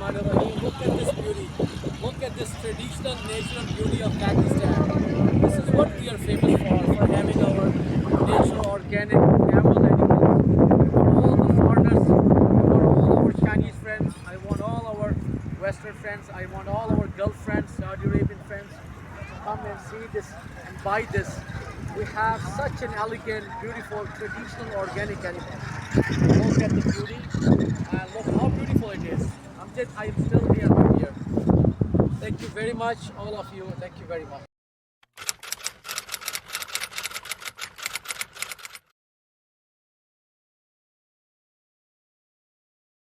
Bismillahirrahmanirrahim. Look at this beauty. Look at this traditional natural beauty of Pakistan. This is what we are famous for having our natural organic camel animals. For all the foreigners, for all our Chinese friends, I want all our Western friends, I want all our Gulf friends, Saudi Arabian friends to come and see this and buy this. We have such an elegant, beautiful, traditional organic animal. Look at the beauty and look how beautiful it is. I am still here right here. Thank you very much, all of you. Thank you very much.